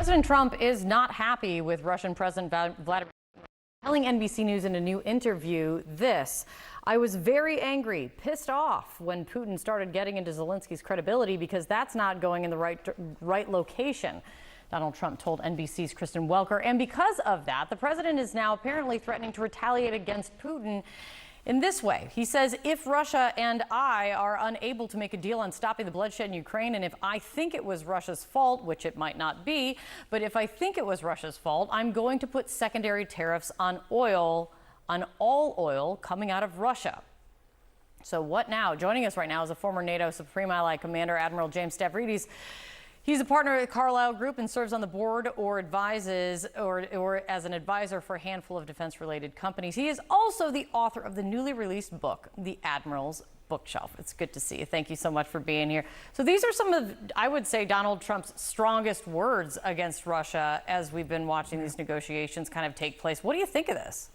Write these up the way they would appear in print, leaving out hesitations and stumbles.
President Trump is not happy with Russian President Vladimir Putin, telling NBC News in a new interview this: "I was very angry, pissed off when Putin started getting into Zelensky's credibility because that's not going in the right location," Donald Trump told NBC's Kristen Welker. And because of that, the president is now apparently threatening to retaliate against Putin in this way. He says, "If Russia and I are unable to make a deal on stopping the bloodshed in Ukraine, and if I think it was Russia's fault, which it might not be, but if I think it was Russia's fault, I'm going to put secondary tariffs on oil, on all oil coming out of Russia." So what now? Joining us right now is a former NATO Supreme Allied Commander, Admiral James Stavridis. He's a partner at the Carlyle Group and serves on the board or advises or as an advisor for a handful of defense-related companies. He is also the author of the newly released book, The Admiral's Bookshelf. It's good to see you. Thank you so much for being here. So these are some of, I would say, Donald Trump's strongest words against Russia as we've been watching these negotiations kind of take place. What do you think of this?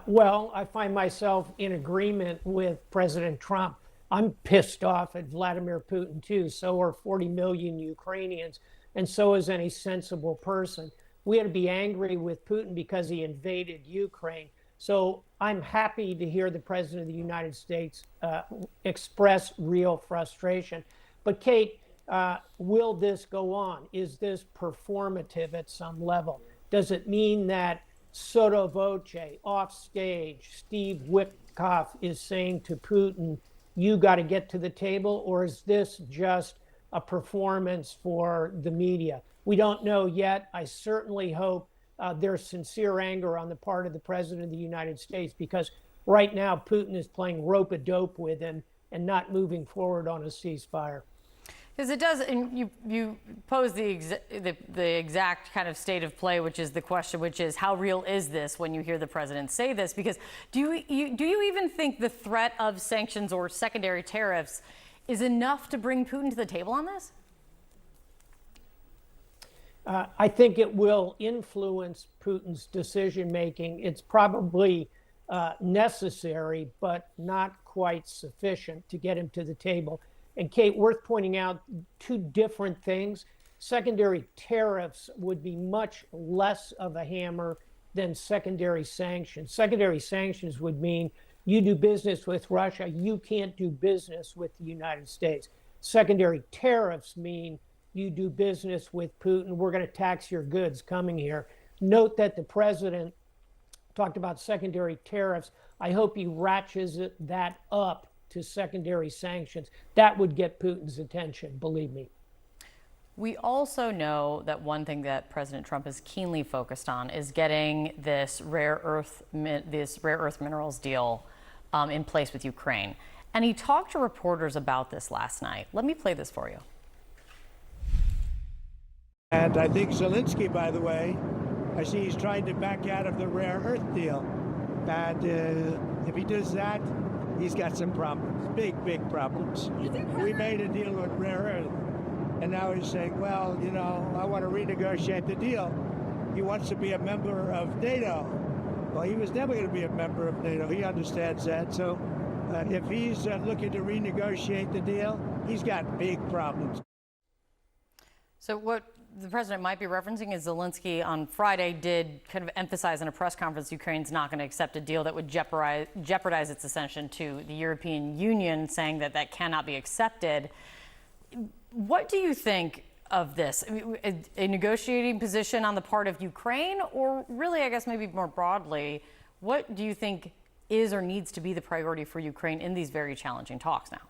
Well, I find myself in agreement with President Trump. I'm pissed off at Vladimir Putin, too. So are 40 million Ukrainians, and so is any sensible person. We had to be angry with Putin because he invaded Ukraine. So I'm happy to hear the President of the United States express real frustration. But Kate, will this go on? Is this performative at some level? Does it mean that sotto voce, off stage, Steve Witkoff is saying to Putin, "You got to get to the table," or is this just a performance for the media? We don't know yet. I certainly hope there's sincere anger on the part of the President of the United States, because right now Putin is playing rope-a-dope with him and not moving forward on a ceasefire. Because it does, and you pose the exact kind of state of play, which is the question, which is how real is this when you hear the president say this? Because do you even think the threat of sanctions or secondary tariffs is enough to bring Putin to the table on this? I think it will influence Putin's decision making. It's probably necessary, but not quite sufficient to get him to the table. And Kate, worth pointing out two different things. Secondary tariffs would be much less of a hammer than secondary sanctions. Secondary sanctions would mean you do business with Russia, you can't do business with the United States. Secondary tariffs mean you do business with Putin, we're going to tax your goods coming here. Note that the president talked about secondary tariffs. I hope he ratchets that up to secondary sanctions. That would get Putin's attention, believe me. We also know that one thing that President Trump is keenly focused on is getting this rare earth minerals deal in place with Ukraine. And he talked to reporters about this last night. Let me play this for you. And I think Zelensky, by the way, I see he's trying to back out of the rare earth deal. And if he does that, he's got some problems, big problems. We made a deal with rare earth, and now he's saying, well, you know, I want to renegotiate the deal. He wants to be a member of NATO. Well, he was never going to be a member of NATO. He understands that. So if he's looking to renegotiate the deal, he's got big problems. So what the president might be referencing is Zelensky on Friday did kind of emphasize in a press conference Ukraine's not going to accept a deal that would jeopardize its accession to the European Union, saying that that cannot be accepted. What do you think of this? A negotiating position on the part of Ukraine, or really, I guess maybe more broadly, what do you think is or needs to be the priority for Ukraine in these very challenging talks now?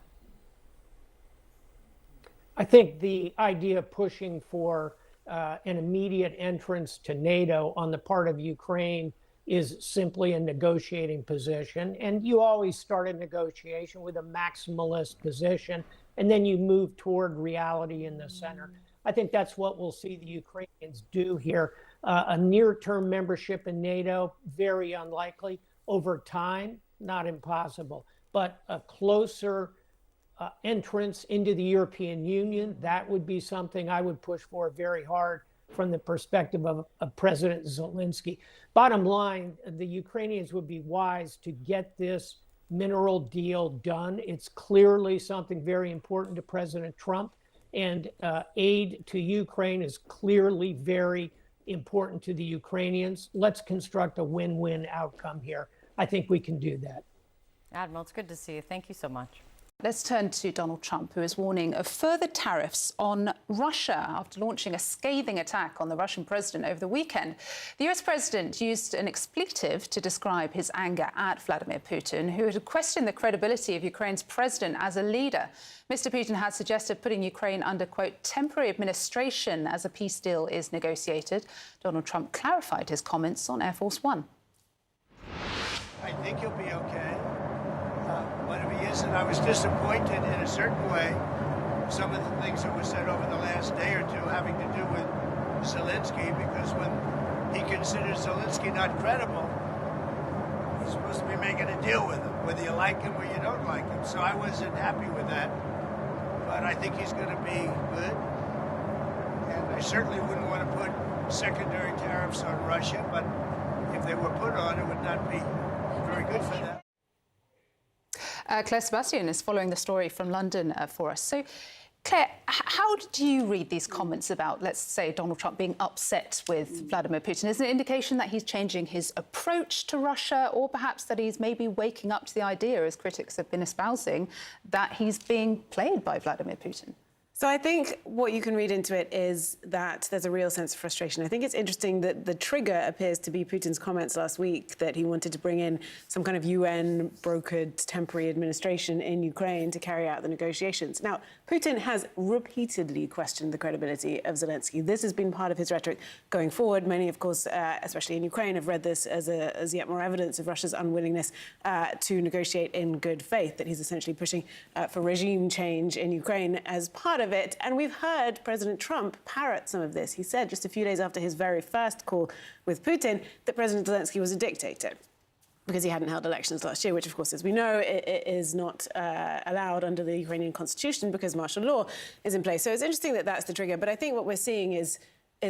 I think the idea of pushing for an immediate entrance to NATO on the part of Ukraine is simply a negotiating position. And you always start a negotiation with a maximalist position, and then you move toward reality in the center. I think that's what we'll see the Ukrainians do here. A near-term membership in NATO, very unlikely. Over time, not impossible. But a closer entrance into the European Union, that would be something I would push for very hard from the perspective of President Zelensky. Bottom line, the Ukrainians would be wise to get this mineral deal done. It's clearly something very important to President Trump. And aid to Ukraine is clearly very important to the Ukrainians. Let's construct a win-win outcome here. I think we can do that. Admiral, it's good to see you. Thank you so much. Let's turn to Donald Trump, who is warning of further tariffs on Russia after launching a scathing attack on the Russian president over the weekend. The US president used an expletive to describe his anger at Vladimir Putin, who had questioned the credibility of Ukraine's president as a leader. Mr. Putin had suggested putting Ukraine under, quote, temporary administration as a peace deal is negotiated. Donald Trump clarified his comments on Air Force One. I think he'll be okay. But if he isn't, I was disappointed in a certain way. Some of the things that were said over the last day or two having to do with Zelensky, because when he considers Zelensky not credible, he's supposed to be making a deal with him, whether you like him or you don't like him. So I wasn't happy with that. But I think he's going to be good. And I certainly wouldn't want to put secondary tariffs on Russia, but if they were put on, it would not be very good for them. Claire Sebastian is following the story from London for us. So, Claire, how do you read these comments about, let's say, Donald Trump being upset with Vladimir Putin? Is it an indication that he's changing his approach to Russia, or perhaps that he's maybe waking up to the idea, as critics have been espousing, that he's being played by Vladimir Putin? So I think what you can read into it is that there's a real sense of frustration. I think it's interesting that the trigger appears to be Putin's comments last week that he wanted to bring in some kind of UN-brokered temporary administration in Ukraine to carry out the negotiations. Now, Putin has repeatedly questioned the credibility of Zelensky. This has been part of his rhetoric going forward. Many, of course, especially in Ukraine, have read this as yet more evidence of Russia's unwillingness to negotiate in good faith, that he's essentially pushing for regime change in Ukraine as part of it. And we've heard President Trump parrot some of this. He said just a few days after his very first call with Putin that President Zelensky was a dictator because he hadn't held elections last year, which, of course, as we know, it is not allowed under the Ukrainian constitution because martial law is in place. So it's interesting that that's the trigger. But I think what we're seeing is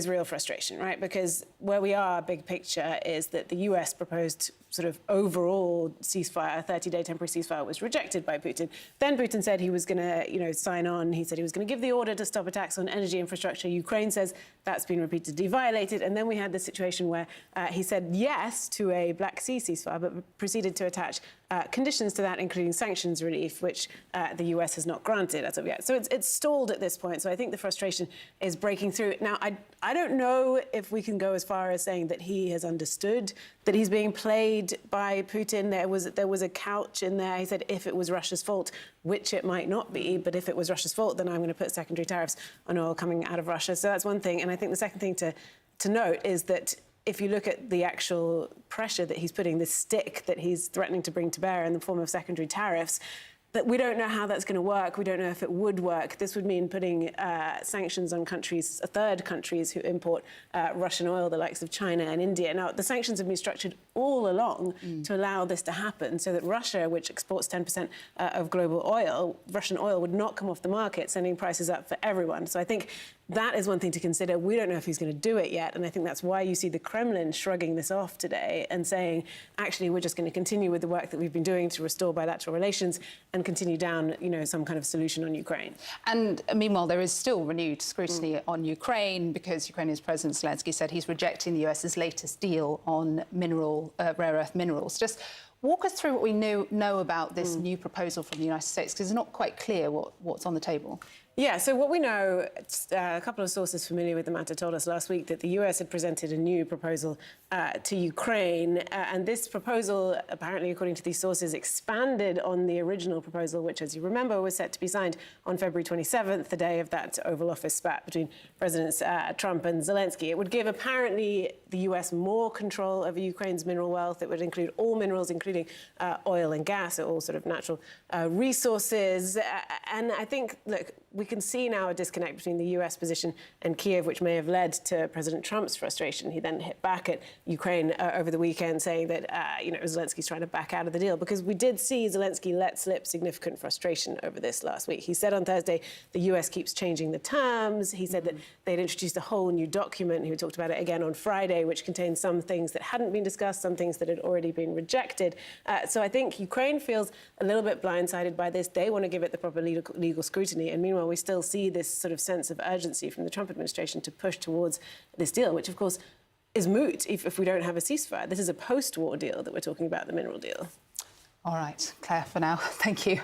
real frustration, right? Because where we are, big picture, is that the US proposed sort of overall ceasefire, a 30-day temporary ceasefire, was rejected by Putin. Then Putin said he was going to, sign on. He said he was going to give the order to stop attacks on energy infrastructure. Ukraine says that's been repeatedly violated. And then we had the situation where he said yes to a Black Sea ceasefire, but proceeded to attach conditions to that, including sanctions relief, which the US has not granted as of yet. So it's stalled at this point. So I think the frustration is breaking through. Now, I don't know if we can go as far as saying that he has understood that he's being played by Putin. There was a couch in there. He said if it was Russia's fault, which it might not be, but if it was Russia's fault, then I'm going to put secondary tariffs on oil coming out of Russia. So that's one thing. And I think the second thing to note is that if you look at the actual pressure that he's putting, the stick that he's threatening to bring to bear in the form of secondary tariffs, that we don't know how that's going to work. We don't know if it would work. This would mean putting sanctions on countries, third countries who import Russian oil, the likes of China and India. Now, the sanctions have been structured all along to allow this to happen so that Russia, which exports 10% of global oil, Russian oil would not come off the market, sending prices up for everyone. So I think that is one thing to consider. We don't know if he's going to do it yet. And I think that's why you see the Kremlin shrugging this off today and saying, actually, we're just going to continue with the work that we've been doing to restore bilateral relations and continue down, some kind of solution on Ukraine. And meanwhile, there is still renewed scrutiny on Ukraine because Ukraine's President Zelensky said he's rejecting the US's latest deal on rare earth minerals. Just walk us through what we know about this new proposal from the United States, because it's not quite clear what's on the table. Yeah, so what we know, a couple of sources familiar with the matter told us last week that the US had presented a new proposal to Ukraine. And this proposal, apparently, according to these sources, expanded on the original proposal, which, as you remember, was set to be signed on February 27th, the day of that Oval Office spat between Presidents Trump and Zelensky. It would give, apparently, the US more control over Ukraine's mineral wealth. It would include all minerals, including oil and gas, all sort of natural resources. And I think, look, we can see now a disconnect between the US position and Kyiv, which may have led to President Trump's frustration. He then hit back at Ukraine over the weekend, saying that, Zelensky's trying to back out of the deal, because we did see Zelensky let slip significant frustration over this last week. He said on Thursday the US keeps changing the terms. He said that they'd introduced a whole new document. He talked about it again on Friday, which contained some things that hadn't been discussed, some things that had already been rejected. So I think Ukraine feels a little bit blindsided by this. They want to give it the proper legal scrutiny. And meanwhile, we still see this sort of sense of urgency from the Trump administration to push towards this deal, which, of course, is moot if we don't have a ceasefire. This is a post-war deal that we're talking about, the mineral deal. All right, Claire, for now, thank you.